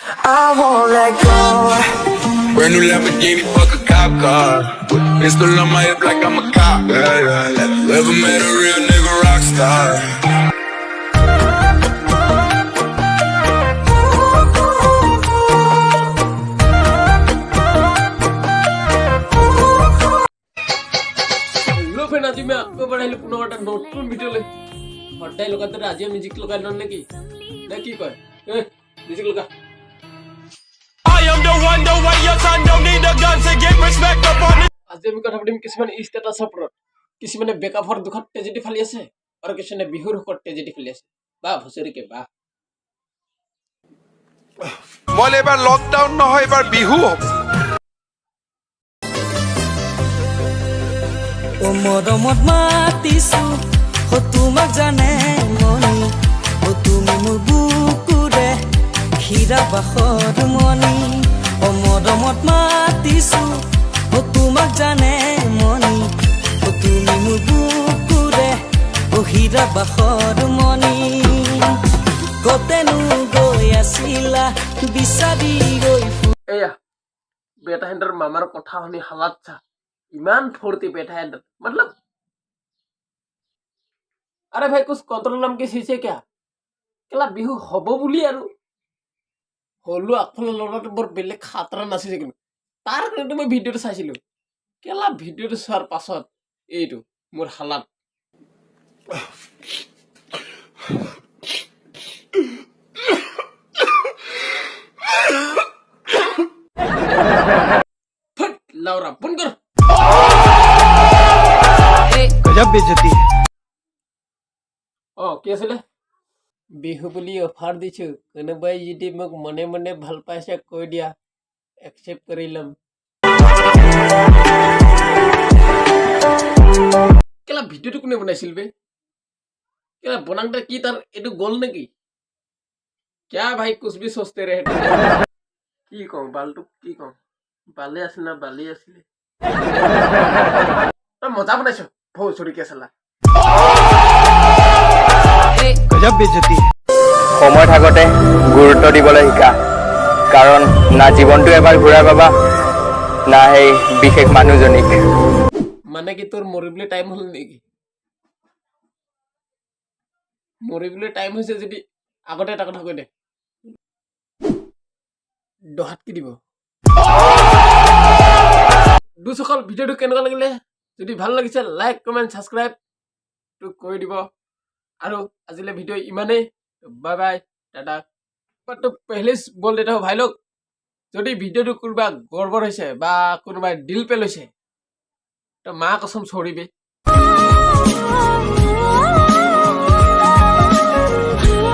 I won't let go. Brand new Lamborghini, fuck a cop car. Put a pistol on my hip like I'm a cop. Yeah, yeah. Never met a real nigga rock star. Hello friend आज मैं आपको बढ़ाइले पुनः একটা নতুন video লে হটাই লগাতে আজি music লগাই non নাকি না কি কয় এ মিউজিক লগা I am the one your son don't need a gun to get respect upon it আজি আমি কথা পাতিম কিছুমান ষ্টেটাস ওপৰত কিছুমানে বেকআপৰ দুখত ট্ৰেজেডি ফালি আছে আৰু কিছুমানে বিহুৰ ওপৰত ট্ৰেজেডি ফালি আছে বা ভুসৰিকে বা মল এবাৰ লকডাউন নহয় এবাৰ বিহু হ'ব ও মৰমত মাতিছো ও তোমাক জানে মনি ও তুমি মোৰ বুকুৰে হীৰা বাখৰ মনি ও মৰমত মাতিছো ও তোমাক জানে মনি ও তুমি মোৰ বুকুৰে ও হীৰা বাখৰ মনি কতেনো গৈ আছিলা বিচাৰি গৈ এয়া বেটা হেন্ডৰ মামাৰ কথা শুনি হালাত চা इमान फुर्ती बैठा है अंदर मतलब अरे भाई कुछ कंट्रोल नाम की चीज है क्या केला बिहु हबो बुली आरो हलु आखल लड़ात बर बेले खातरा नासिसे किनु तार कारण मैं भिडिओ চাইছিলো केला भिडिओ চাৰ পাছত এইটো মোৰ হালাত फट लाउरा बंद कर गजब बेइज्जती কি আছিল বিহু বুলি অফাৰ দিছো কোনোবাই যদি মোক মনে মনে ভাল পাইছে কৈ দিয়া একসেপ্ট কৰি লম কেলা ভিডিওটো কোনে বনাইছিল বে কেলা বনাংটা কি তাৰ এটো গল নেকি क्या भाई कुछ भी सोचते रहे কি কম বালটো কি কম বালে আছিল না বালি আছিল মজা বনাইছো ভৌচৰি কে চালা गजब बेइज्जती সময় থাকতে গুৰুত্ব দিবলৈ শিকা কাৰণ না জীৱনটো এবাৰ ঘূৰাই পাবা না সেই বিশেষ মানুহজনীক মানে কি তোৰ মৰিবলৈ টাইম হল নেকি মৰিবলৈ টাইম হৈছে যদি আগতে এটা কথা কৈ দে দহাত কি দিব দুসকল ভিডিওটো কেনেকুৱা লাগিলে যদি ভাল লাগিছে লাইক কমেন্ট সাবস্ক্ৰাইব তো কৈ দিব আৰু আজিলে ভিডিও ইমানেই বাই বাই টাটা বাট তো पहले बोल देता हूं भाई लोग যদি ভিডিওটো কোনোবা গড়বড় হৈছে বা কোনোবাই দিল পে লৈছে তো মা কসম ছড়িবে